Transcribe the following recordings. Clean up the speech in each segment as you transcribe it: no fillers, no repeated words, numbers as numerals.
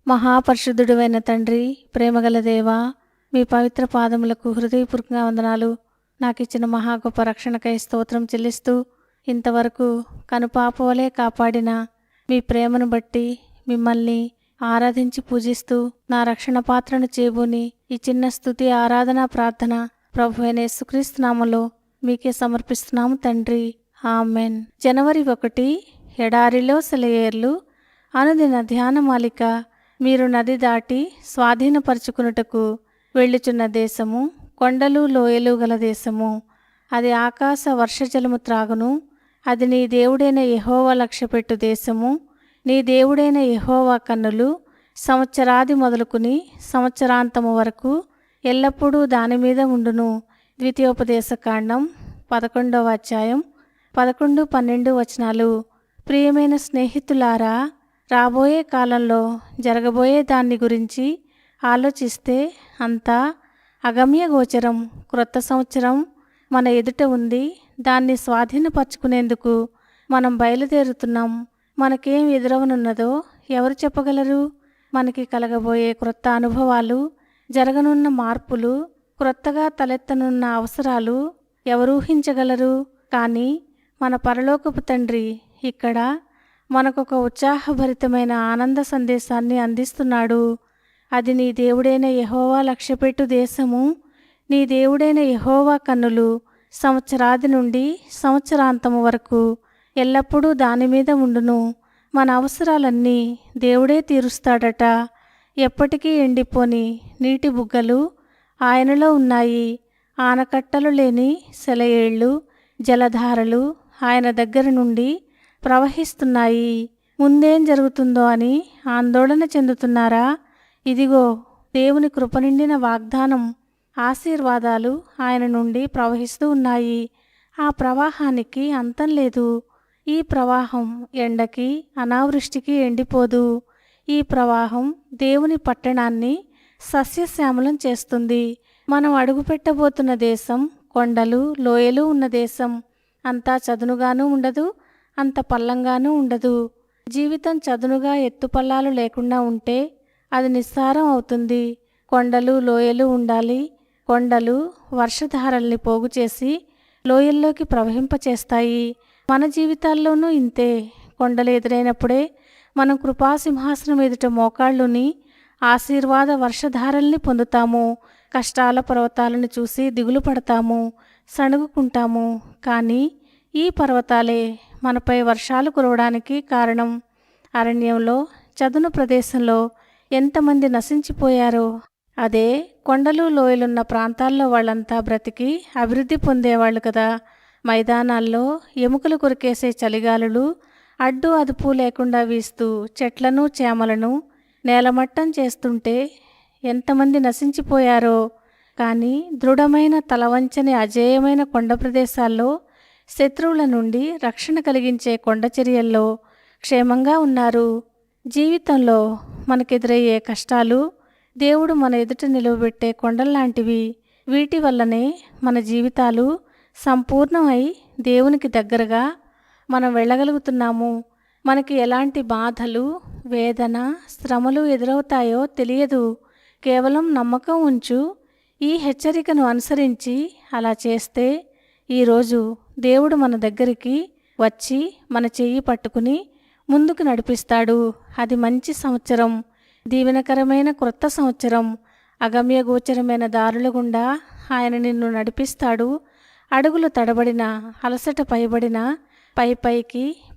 మహాపరిశుద్ధుడైన తండ్రి, ప్రేమగల దేవా, మీ పవిత్ర పాదములకు హృదయపూర్వకంగా వందనాలు. నాకిచ్చిన మహా గొప్ప రక్షణకై స్తోత్రం చెల్లిస్తూ, ఇంతవరకు కనుపాపవలే కాపాడిన మీ ప్రేమను బట్టి మిమ్మల్ని ఆరాధించి పూజిస్తూ, నా రక్షణ పాత్రను చేబూని ఈ చిన్న స్తుతి ఆరాధన ప్రార్థన ప్రభువైన యేసుక్రీస్తు నామములో మీకే సమర్పిస్తున్నాము తండ్రి. ఆమెన్. జనవరి 1, ఎడారిలో సెలయేర్లు అనుదిన ధ్యానమాలిక. మీరు నది దాటి స్వాధీనపరుచుకున్నటకు వెళ్ళుచున్న దేశము కొండలు లోయలు గల దేశము. అది ఆకాశ వర్షజలము త్రాగును. అది నీ దేవుడైన యెహోవా లక్ష్యపెట్టు దేశము. నీ దేవుడైన యెహోవా కన్నులు సంవత్సరాది మొదలుకుని సంవత్సరాంతము వరకు ఎల్లప్పుడూ దాని మీద ఉండును. ద్వితీయోపదేశకాండం 11వ అధ్యాయం 11, 12 వచనాలు. ప్రియమైన స్నేహితులారా, రాబోయే కాలంలో జరగబోయే దాన్ని గురించి ఆలోచిస్తే అంతా అగమ్యగోచరం. క్రొత్త సంవత్సరం మన ఎదుట ఉంది. దాన్ని స్వాధీనపరచుకునేందుకు మనం బయలుదేరుతున్నాం. మనకేం ఎదురవనున్నదో ఎవరు చెప్పగలరు? మనకి కలగబోయే క్రొత్త అనుభవాలు, జరగనున్న మార్పులు, క్రొత్తగా తలెత్తనున్న అవసరాలు ఎవరూహించగలరు? కానీ మన పరలోకపు తండ్రి ఇక్కడ మనకొక ఉత్సాహభరితమైన ఆనంద సందేశాన్ని అందిస్తున్నాడు. అది నీ దేవుడైన యెహోవా లక్ష్యపెట్టు దేశము. నీ దేవుడైన యెహోవా కన్నులు సంవత్సరాది నుండి సంవత్సరాంతము వరకు ఎల్లప్పుడూ దాని మీద ఉండును. మన అవసరాలన్నీ దేవుడే తీరుస్తాడట. ఎప్పటికీ ఎండిపోని నీటి బుగ్గలు ఆయనలో ఉన్నాయి. ఆనకట్టలు లేని సెలయేళ్ళు, జలధారలు ఆయన దగ్గర నుండి ప్రవహిస్తున్నాయి. ముందేం జరుగుతుందో అని ఆందోళన చెందుతున్నారా? ఇదిగో, దేవుని కృపనిండిన వాగ్దానం, ఆశీర్వాదాలు ఆయన నుండి ప్రవహిస్తూ ఉన్నాయి. ఆ ప్రవాహానికి అంతం లేదు. ఈ ప్రవాహం ఎండకి, అనావృష్టికి ఎండిపోదు. ఈ ప్రవాహం దేవుని పట్టణాన్ని సస్యశ్యామలం చేస్తుంది. మనం అడుగుపెట్టబోతున్న దేశం కొండలు లోయలు ఉన్న దేశం. అంతా చదునుగానూ ఉండదు, అంత పల్లంగానూ ఉండదు. జీవితం చదునుగా ఎత్తుపల్లాలు లేకుండా ఉంటే అది నిస్సారం అవుతుంది. కొండలు లోయలు ఉండాలి. కొండలు వర్షధారల్ని పోగు చేసి లోయల్లోకి ప్రవహింపచేస్తాయి. మన జీవితాల్లోనూ ఇంతే. కొండలు ఎదురైనప్పుడే మనం కృపాసింహాసనం ఎదుట మోకాళ్ళుని ఆశీర్వాద వర్షధారల్ని పొందుతాము. కష్టాల పర్వతాలను చూసి దిగులు పడతాము, సణుగుకుంటాము. కానీ ఈ పర్వతాలే మనపై వర్షాలు కురవడానికి కారణం. అరణ్యంలో, చదును ప్రదేశంలో ఎంతమంది నశించిపోయారో, అదే కొండలు లోయలున్న ప్రాంతాల్లో వాళ్ళంతా బ్రతికి అభివృద్ధి పొందేవాళ్ళు కదా. మైదానాల్లో ఎముకలు కొరికేసే చలిగాలులు అడ్డు అదుపు లేకుండా వీస్తూ చెట్లను చేమలను నేలమట్టం చేస్తుంటే ఎంతమంది నశించిపోయారో. కానీ దృఢమైన తలవంచని అజేయమైన కొండ ప్రదేశాల్లో, శత్రువుల నుండి రక్షణ కలిగించే కొండచర్యల్లో క్షేమంగా ఉన్నారు. జీవితంలో మనకెదురయ్యే కష్టాలు దేవుడు మన ఎదుట నిలువబెట్టే కొండల్లాంటివి. వీటి వల్లనే మన జీవితాలు సంపూర్ణమై దేవునికి దగ్గరగా మనం వెళ్ళగలుగుతున్నాము. మనకి ఎలాంటి బాధలు, వేదన, శ్రమలు ఎదురవుతాయో తెలియదు. కేవలం నమ్మకం ఉంచు. ఈ హెచ్చరికను అనుసరించి అలా చేస్తే ఈరోజు దేవుడు మన దగ్గరికి వచ్చి మన చెయ్యి పట్టుకుని ముందుకు నడిపిస్తాడు. అది మంచి సంవత్సరం, దీవెనకరమైన క్రొత్త సంవత్సరం. అగమ్యగోచరమైన దారుల గుండా ఆయన నిన్ను నడిపిస్తాడు. అడుగులు తడబడిన, అలసట పైబడిన,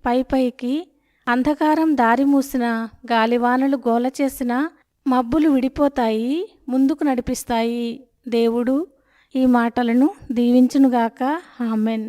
పైపైకి అంధకారం దారి మూసిన, గాలివానలు గోల చేసిన, మబ్బులు విడిపోతాయి, ముందుకు నడిపిస్తాయి. దేవుడు ఈ మాటలను దీవించునుగాక. ఆమెన్.